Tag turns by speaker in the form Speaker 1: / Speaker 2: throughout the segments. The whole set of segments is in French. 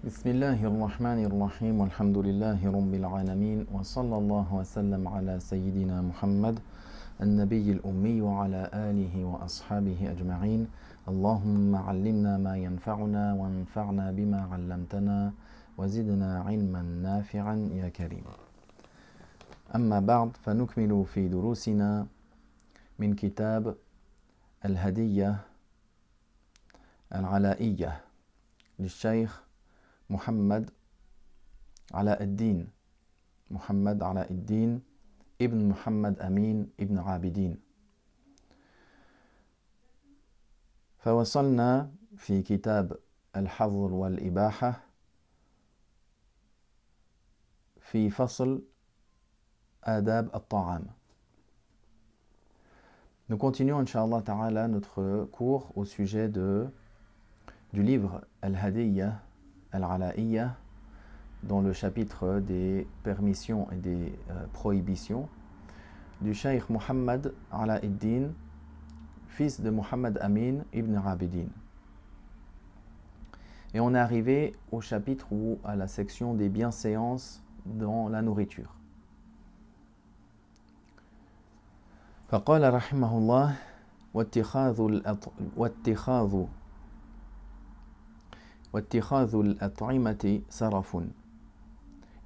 Speaker 1: بسم الله الرحمن الرحيم والحمد لله رب العالمين وصلى الله وسلم على سيدنا محمد النبي الأمي وعلى آله وأصحابه أجمعين. اللهم علمنا ما ينفعنا وانفعنا بما علمتنا وزدنا علما نافعا يا كريم. أما بعد فنكمل في دروسنا من كتاب الهدية العلائية للشيخ محمد علاء الدين ابن محمد أمين ابن عابدين. فوصلنا في كتاب الحظر والإباحة في فصل آداب الطعام. Nous continuons, Inch'Allah Ta'ala, notre cours au sujet du livre Al-Hadiyya Al-Ala'iyya, dans le chapitre des permissions et des prohibitions, du Cheikh Muhammad Ala ad-Din, fils de Muhammad Amin ibn Abidin. Et on est arrivé au chapitre ou à la section des bienséances dans la nourriture. فقال رحمه الله واتخاذ الأطعمة سرف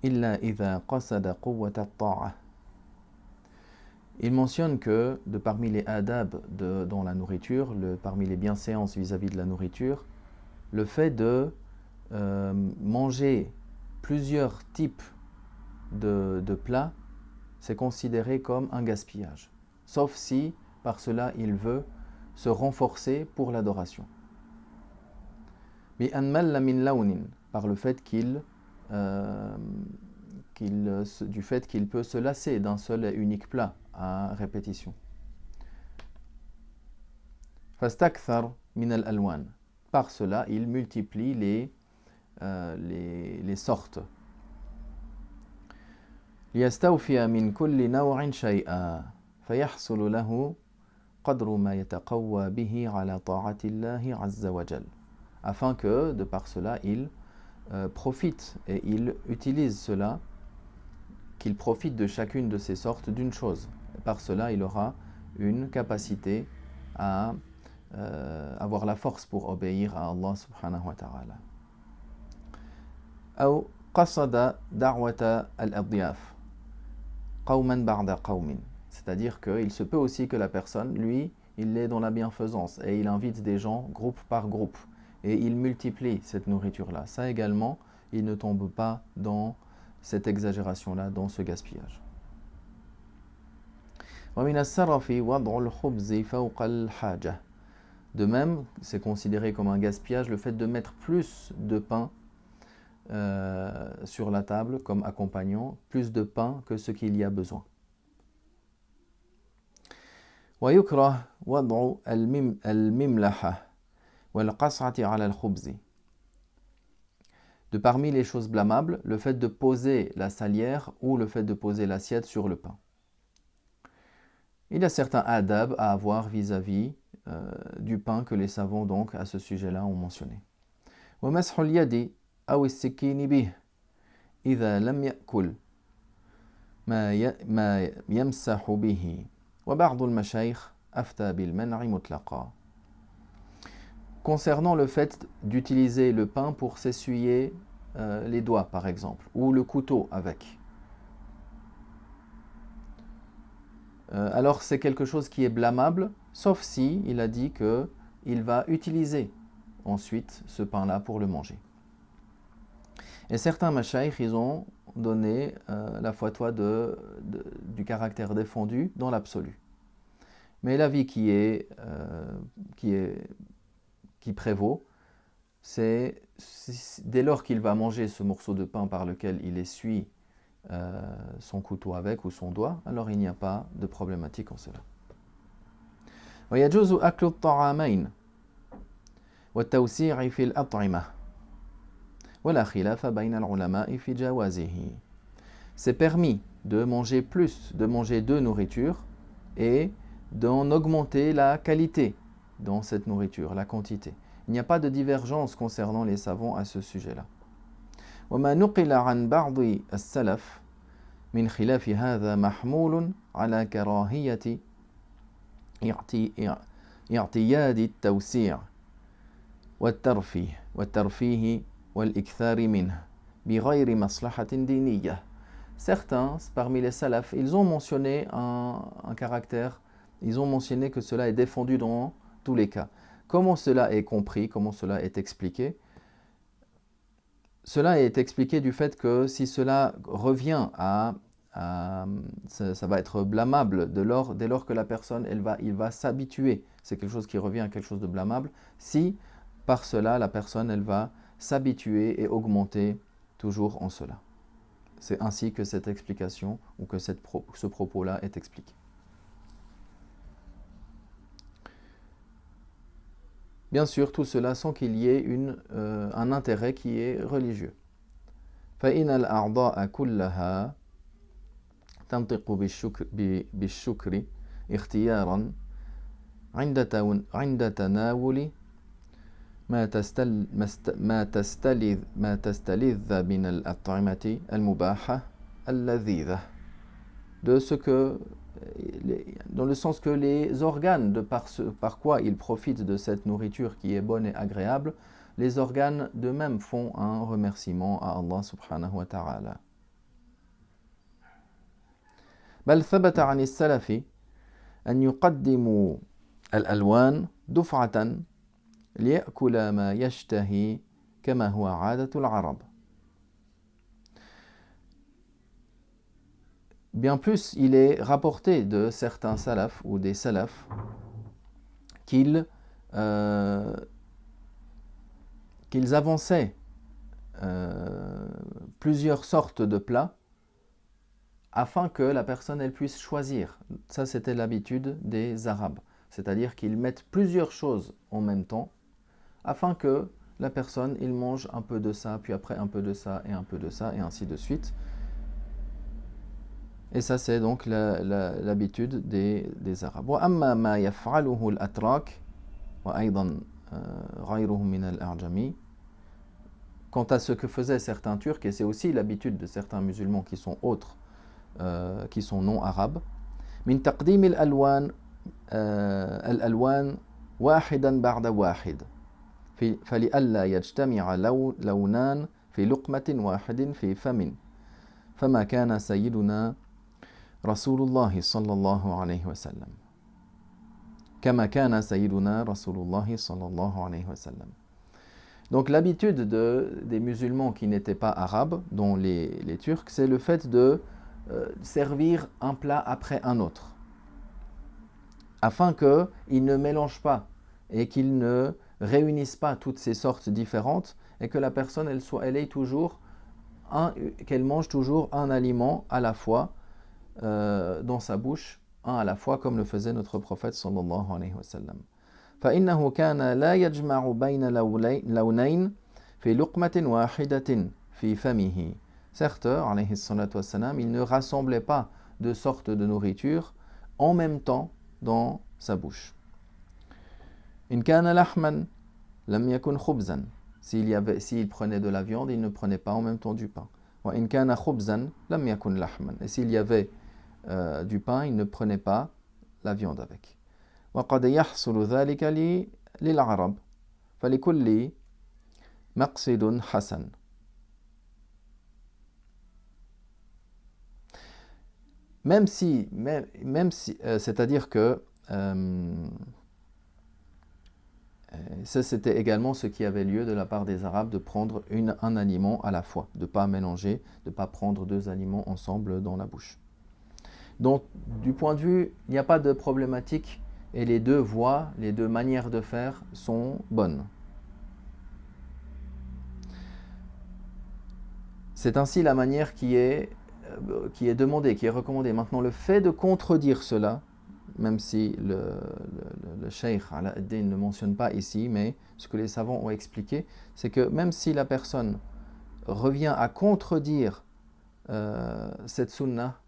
Speaker 1: إلا إذا قصد قوة الطاعة. Il mentionne que parmi les adab dans la nourriture, parmi les bienséances vis-à-vis de la nourriture, le fait de manger plusieurs types de plats, c'est considéré comme un gaspillage. Sauf si, par cela, il veut se renforcer pour l'adoration. Par le fait qu'il peut se lasser d'un seul et unique plat à répétition. Fastakthar min al-alwan. Par cela, il multiplie les sortes. Liyastawfiya min kulli naw'in shay'a فيحصل له قدر ما يتقوى به على طاعة الله عز وجل. Afin que, de par cela, il profite et il utilise cela, qu'il profite de chacune de ces sortes d'une chose. Et par cela, il aura une capacité à avoir la force pour obéir à Allah subhanahu wa ta'ala. أو قصد دعوة الأضياف قوما بعد قوم. C'est-à-dire qu'il se peut aussi que la personne, lui, il est dans la bienfaisance et il invite des gens groupe par groupe et il multiplie cette nourriture-là. Ça également, il ne tombe pas dans cette exagération-là, dans ce gaspillage. De même, c'est considéré comme un gaspillage le fait de mettre plus de pain sur la table comme accompagnant, plus de pain que ce qu'il y a besoin. ويكره وضع المملحة والقصعة على الخبز. De parmi les choses blâmables, le fait de poser la salière ou le fait de poser l'assiette sur le pain. Il y a certains adab à avoir vis-à-vis du pain que les savants donc à ce sujet-là ont mentionné. ومسح اليد أو السكين به إذا لم يأكل ما يمسح به. Concernant le fait d'utiliser le pain pour s'essuyer les doigts par exemple, ou le couteau avec. Alors c'est quelque chose qui est blâmable, sauf si il a dit qu'il va utiliser ensuite ce pain-là pour le manger. Et certains mashaykh, ils ont donné la fatwa du caractère défendu dans l'absolu. Mais l'avis qui prévaut, c'est dès lors qu'il va manger ce morceau de pain par lequel il essuie son couteau avec ou son doigt, alors il n'y a pas de problématique en cela. ويجوز أكل الطعامين والتوسيع في الأطعمة. C'est permis de manger plus, de manger deux nourritures et d'en augmenter la qualité dans cette nourriture, la quantité. Il n'y a pas de divergence concernant les savants à ce sujet-là. وما نقل عن بعض السلف من خلاف هذا محمول على كراهية اعتياد التوسيع والترفيه والإكثار منه بغير مصلحة دينية. Certains, parmi les salafs, ils ont mentionné un caractère, ils ont mentionné que cela est défendu dans tous les cas. Comment cela est compris, comment cela est expliqué? Cela est expliqué du fait que si cela revient ça va être blâmable dès lors que la personne, il va s'habituer. C'est quelque chose qui revient à quelque chose de blâmable. Si par cela, la personne, elle va s'habituer et augmenter toujours en cela. C'est ainsi que cette explication ou que ce propos-là est expliqué. Bien sûr, tout cela sans qu'il y ait un intérêt qui est religieux. فإن الأعضاء كلها تنطق بالشكر اختيارا عند تناول ما تستلذ من الأطعمة المباحة اللذيذة. Dans le sens que les organes, par quoi ils profitent de cette nourriture qui est bonne et agréable, les organes d'eux-mêmes font un remerciement à Allah subhanahu wa ta'ala. بل ثبت عن السلف أن يقدموا الألوان دفعة ليأكل ما يشتهي كما هو عادة العرب. Bien plus, il est rapporté de certains salafs ou des salafs qu'ils avançaient plusieurs sortes de plats afin que la personne elle puisse choisir. Ça, c'était l'habitude des Arabes. C'est-à-dire qu'ils mettent plusieurs choses en même temps afin que la personne il mange un peu de ça, puis après un peu de ça, et un peu de ça, et ainsi de suite. Et ça, c'est donc l'habitude des Arabes. وأما ما يفعله الأتراك وأيضا غيرهم من الأعجمي. Quant à ce que faisaient certains Turcs, et c'est aussi l'habitude de certains musulmans qui sont autres, qui sont non arabes, من تقديم الألوان واحدا بعد واحد فلئلا يجتمع لونان في لقمة واحد في فم فما كان سيدنا رسول الله صلى الله عليه وسلم كما كان سيدنا رسول الله صلى الله عليه وسلم. Donc l'habitude des musulmans qui n'étaient pas arabes, dont les Turcs, c'est le fait de servir un plat après un autre, afin qu'ils ne mélangent pas et qu'ils ne réunissent pas toutes ces sortes différentes et que la personne qu'elle mange toujours un aliment à la fois dans sa bouche, un à la fois, comme le faisait notre prophète sallallahu alayhi wa sallam. فإنه كان لا يجمع بين لونين في لقمة واحدة في فمه. Certes, alayhi salatu wassalam, il ne rassemblait pas deux sortes de nourriture en même temps dans sa bouche. إن كان لحما لم يكن خبزا. S'il prenait de la viande, il ne prenait pas en même temps du pain. وإن كان خبزا لم يكن لحما. Et s'il y avait du pain, il ne prenait pas la viande avec. وقد يحصل ذلك للعرب فلكل مقصد حسن. Même si c'est-à-dire que ça c'était également ce qui avait lieu de la part des Arabes de prendre un aliment à la fois, de ne pas mélanger, de ne pas prendre deux aliments ensemble dans la bouche. Donc du point de vue, il n'y a pas de problématique et les deux voies, les deux manières de faire sont bonnes. C'est ainsi la manière qui est demandée, qui est recommandée. Maintenant, le fait de contredire cela, même si le Cheikh Ala ad-Din ne mentionne pas ici, mais ce que les savants ont expliqué, c'est que même si la personne revient à contredire cette sunna,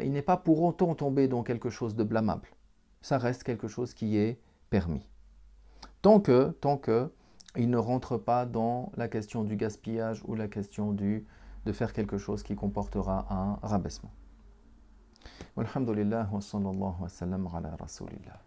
Speaker 1: il n'est pas pour autant tombé dans quelque chose de blâmable. Ça reste quelque chose qui est permis. Tant que il ne rentre pas dans la question du gaspillage ou la question de faire quelque chose qui comportera un rabaissement. Walhamdulillah wa sallallahu wa sallam ala rasulillah.